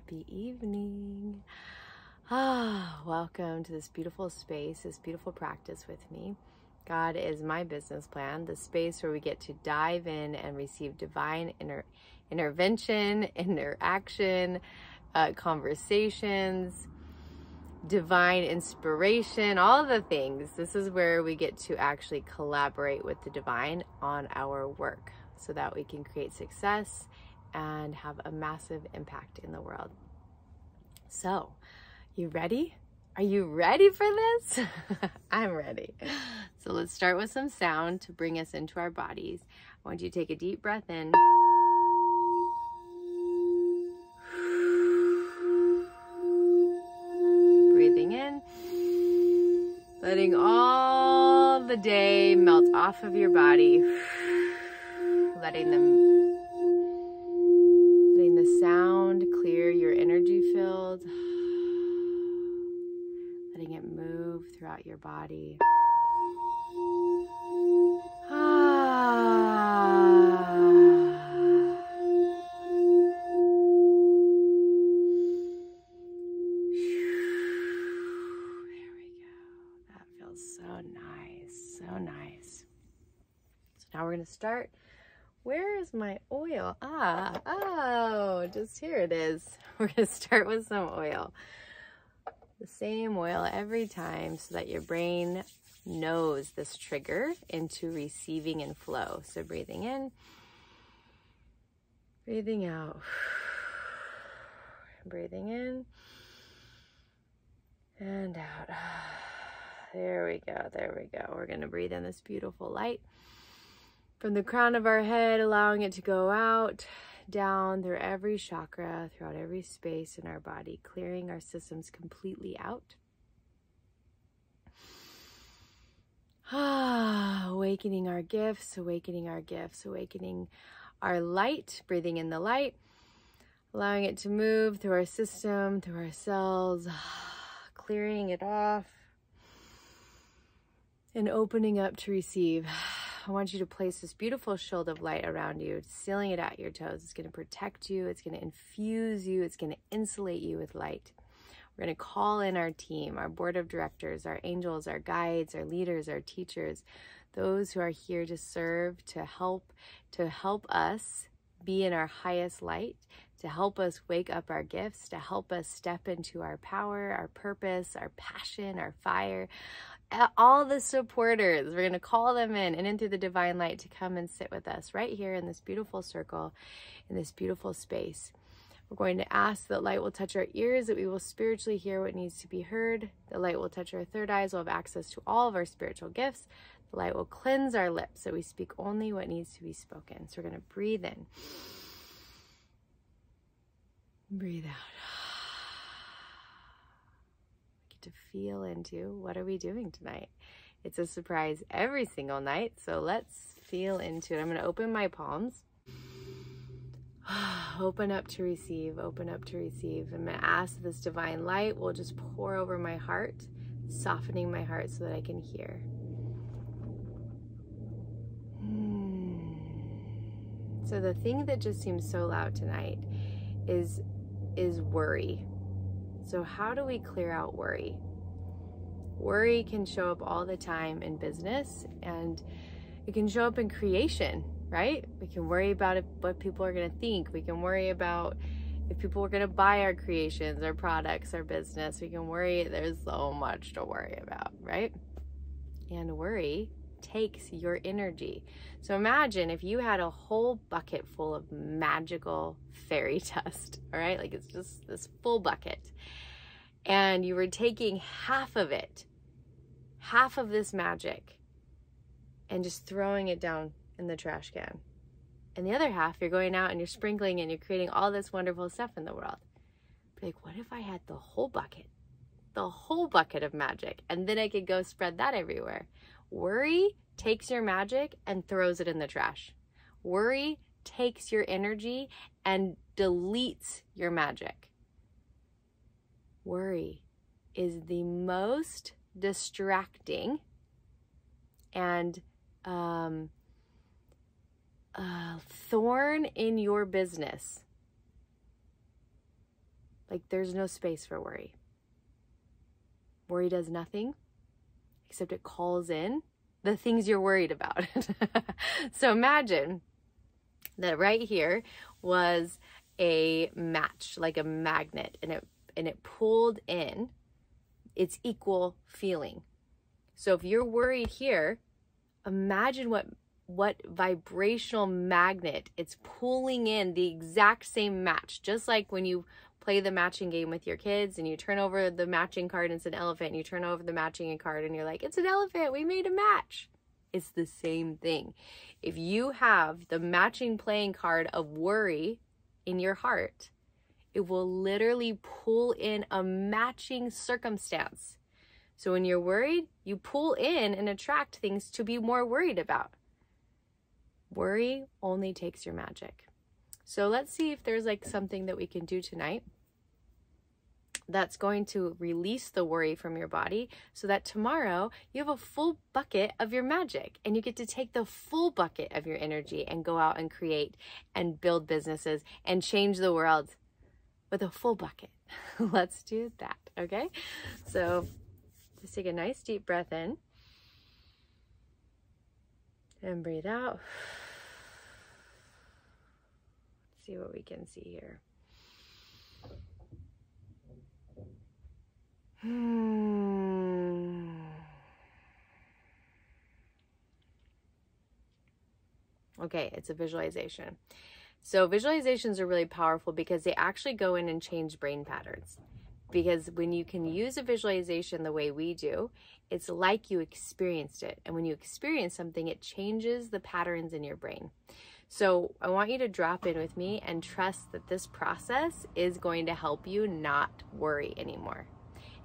Happy evening. Welcome to this beautiful space, this beautiful practice with me. God is my business plan, the space where we get to dive in and receive divine intervention, interaction, conversations, divine inspiration, all the things. This is where we get to actually collaborate with the divine on our work so that we can create success and have a massive impact in the world. So, you ready? Are you ready for this? I'm ready. So let's start with some sound to bring us into our bodies. I want you to take a deep breath in. Breathing in. Letting all the day melt off of your body. Letting the sound clear your energy field. Letting it move throughout your body. Now we're going to start. Where is my oil? Just here it is. We're going to start with some oil. The same oil every time so that your brain knows this trigger into receiving and flow. So breathing in, breathing out, breathing in and out. There we go. There we go. We're going to breathe in this beautiful light from the crown of our head, allowing it to go out, down through every chakra, throughout every space in our body, clearing our systems completely out. Awakening our gifts, awakening our gifts, awakening our light, breathing in the light, allowing it to move through our system, through our cells, clearing it off, and opening up to receive. I want you to place this beautiful shield of light around you, sealing it at your toes. It's going to protect you. It's going to infuse you. It's going to insulate you with light. We're going to call in our team, our board of directors, our angels, our guides, our leaders, our teachers, those who are here to serve, to help us be in our highest light, to help us wake up our gifts, to help us step into our power, our purpose, our passion, our fire. All the supporters, we're going to call them in through the divine light to come and sit with us right here in this beautiful circle, in this beautiful space. We're going to ask that light will touch our ears, that we will spiritually hear what needs to be heard. The light will touch our third eyes, we'll have access to all of our spiritual gifts. The light will cleanse our lips, so we speak only what needs to be spoken. So we're going to breathe in. Breathe out. To feel into what are we doing tonight. It's a surprise every single night, so let's feel into it. I'm going to open my palms. Open up to receive, open up to receive. I'm going to ask this divine light will just pour over my heart, softening my heart so that I can hear. So the thing that just seems so loud tonight is worry. So how do we clear out worry? Worry can show up all the time in business, and it can show up in creation, right? We can worry about what people are going to think. We can worry about if people are going to buy our creations, our products, our business. We can worry. There's so much to worry about, right? And worry takes your energy. So imagine if you had a whole bucket full of magical fairy dust, all right? Like it's just this full bucket. And you were taking half of it, half of this magic, and just throwing it down in the trash can. And the other half, you're going out and you're sprinkling and you're creating all this wonderful stuff in the world. Be like, what if I had the whole bucket of magic, and then I could go spread that everywhere? Worry takes your magic and throws it in the trash. Worry takes your energy and deletes your magic. Worry is the most distracting and thorn in your business Like there's no space for worry. Worry does nothing except it calls in the things you're worried about. So imagine that right here was a match, like a magnet, and it pulled in its equal feeling. So if you're worried here, imagine what vibrational magnet it's pulling in the exact same match. Just like when you play the matching game with your kids and you turn over the matching card and it's an elephant, and you turn over the matching card and you're like, it's an elephant, we made a match. It's the same thing. If you have the matching playing card of worry in your heart, it will literally pull in a matching circumstance. So when you're worried, you pull in and attract things to be more worried about. Worry only takes your magic. So let's see if there's like something that we can do tonight that's going to release the worry from your body so that tomorrow you have a full bucket of your magic and you get to take the full bucket of your energy and go out and create and build businesses and change the world with a full bucket. Let's do that, okay? So just take a nice deep breath in and breathe out. Let's see what we can see here. Okay, it's a visualization. So visualizations are really powerful because they actually go in and change brain patterns. Because when you can use a visualization the way we do, it's like you experienced it. And when you experience something, it changes the patterns in your brain. So I want you to drop in with me and trust that this process is going to help you not worry anymore.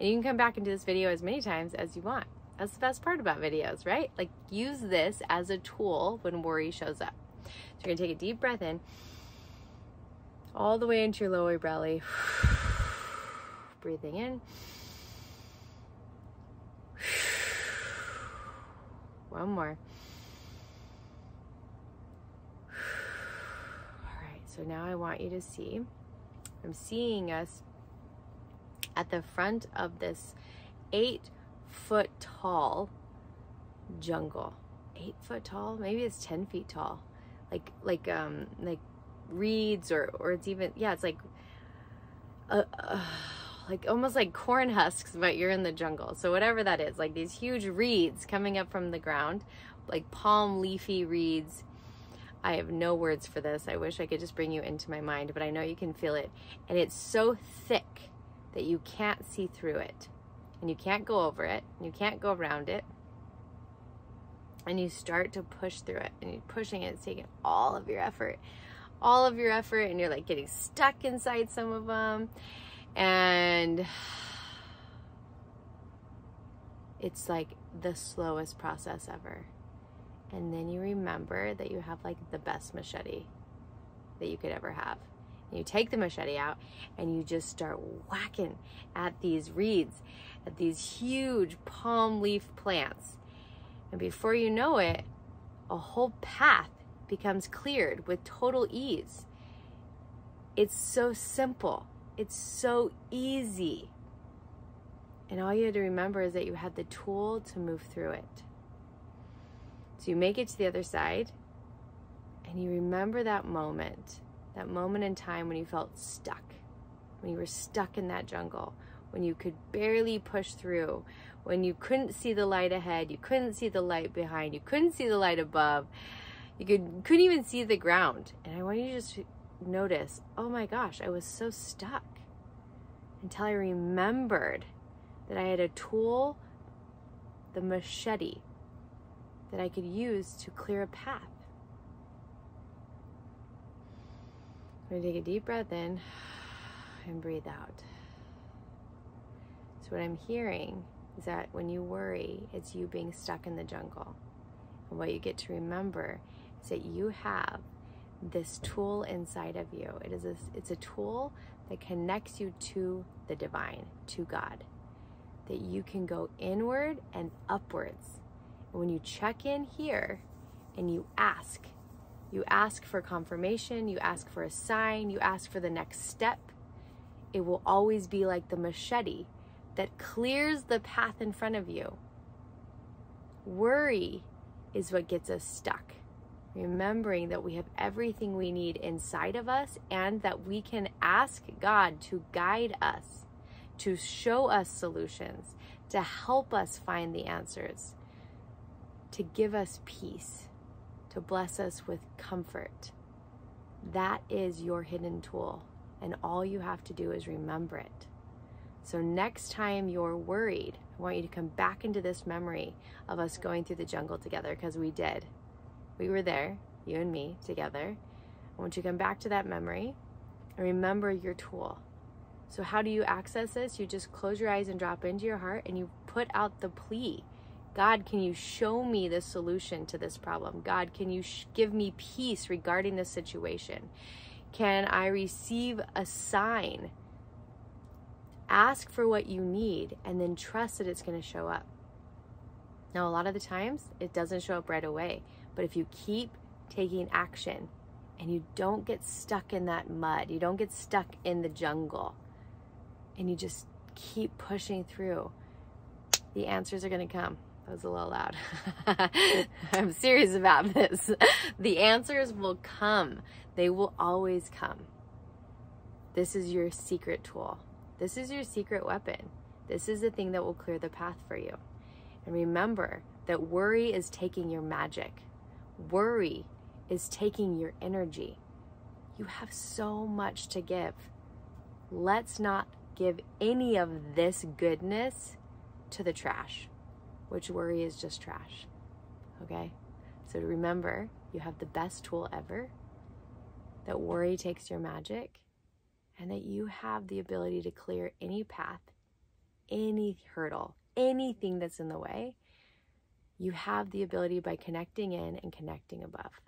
And you can come back and do this video as many times as you want. That's the best part about videos, right? Like use this as a tool when worry shows up. So you're gonna take a deep breath in, all the way into your lower belly. Breathing in. One more. All right, so now I want you to see, I'm seeing us at the front of this 8-foot tall jungle. 8 foot tall, maybe it's 10 feet tall. Like reeds or it's even, yeah, it's like almost like corn husks, but you're in the jungle. So whatever that is, like these huge reeds coming up from the ground, like palm leafy reeds. I have no words for this. I wish I could just bring you into my mind, but I know you can feel it. And it's so thick that you can't see through it. And you can't go over it. And you can't go around it. And you start to push through it. And you're pushing it. It's taking all of your effort. All of your effort. And you're like getting stuck inside some of them. And it's like the slowest process ever. And then you remember that you have like the best machete that you could ever have. And you take the machete out and you just start whacking at these reeds, at these huge palm leaf plants. And before you know it, a whole path becomes cleared with total ease. It's so simple. It's so easy. And all you had to remember is that you had the tool to move through it. So you make it to the other side and you remember that moment in time when you felt stuck, when you were stuck in that jungle, when you could barely push through, when you couldn't see the light ahead, you couldn't see the light behind, you couldn't see the light above, you couldn't even see the ground. And I want you to just notice, oh my gosh, I was so stuck until I remembered that I had a tool, the machete, that I could use to clear a path. I'm gonna take a deep breath in and breathe out. So what I'm hearing is that when you worry, it's you being stuck in the jungle. And what you get to remember is that you have this tool inside of you. It's a tool that connects you to the divine, to God, that you can go inward and upwards. And when you check in here and you ask for confirmation, you ask for a sign, you ask for the next step, it will always be like the machete that clears the path in front of you. Worry is what gets us stuck. Remembering that we have everything we need inside of us and that we can ask God to guide us, to show us solutions, to help us find the answers, to give us peace, to bless us with comfort. That is your hidden tool, and all you have to do is remember it. So next time you're worried, I want you to come back into this memory of us going through the jungle together, because we did. We were there, you and me, together. I want you to come back to that memory and remember your tool. So how do you access this? You just close your eyes and drop into your heart and you put out the plea. God, can you show me the solution to this problem? God, can you give me peace regarding this situation? Can I receive a sign? Ask for what you need and then trust that it's going to show up. Now, a lot of the times it doesn't show up right away, but if you keep taking action and you don't get stuck in that mud, you don't get stuck in the jungle, and you just keep pushing through, the answers are going to come. That was a little loud. I'm serious about this. The answers will come. They will always come. This is your secret tool. This is your secret weapon. This is the thing that will clear the path for you. And remember that worry is taking your magic. Worry is taking your energy. You have so much to give. Let's not give any of this goodness to the trash, which worry is just trash. Okay? So remember, you have the best tool ever, that worry takes your magic, and that you have the ability to clear any path, any hurdle, anything that's in the way. You have the ability by connecting in and connecting above.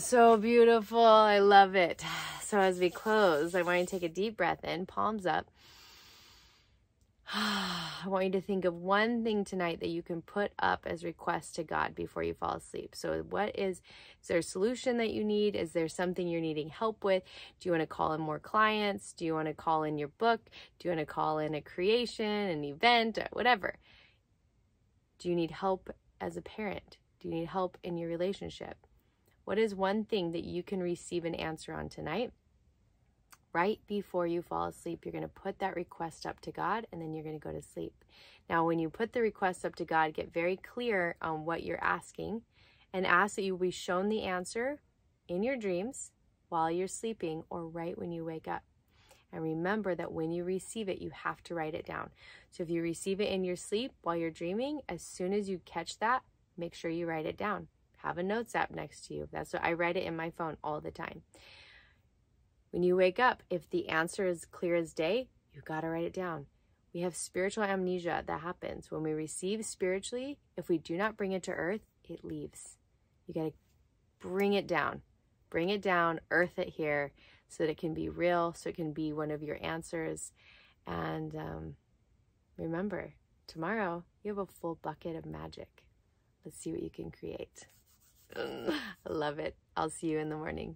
So beautiful. I love it. So as we close, I want you to take a deep breath in, palms up. I want you to think of one thing tonight that you can put up as request to God before you fall asleep. So is there a solution that you need? Is there something you're needing help with? Do you want to call in more clients? Do you want to call in your book? Do you want to call in a creation, an event, or whatever? Do you need help as a parent? Do you need help in your relationship? What is one thing that you can receive an answer on tonight? Right before you fall asleep, you're going to put that request up to God, and then you're going to go to sleep. Now, when you put the request up to God, get very clear on what you're asking, and ask that you be shown the answer in your dreams while you're sleeping or right when you wake up. And remember that when you receive it, you have to write it down. So if you receive it in your sleep while you're dreaming, as soon as you catch that, make sure you write it down. Have a notes app next to you. That's what I write it in my phone all the time. When you wake up, if the answer is clear as day, you got to write it down. We have spiritual amnesia that happens. When we receive spiritually, if we do not bring it to earth, it leaves. You got to bring it down. Bring it down, earth it here, so that it can be real, so it can be one of your answers. And remember, tomorrow you have a full bucket of magic. Let's see what you can create. I love it. I'll see you in the morning.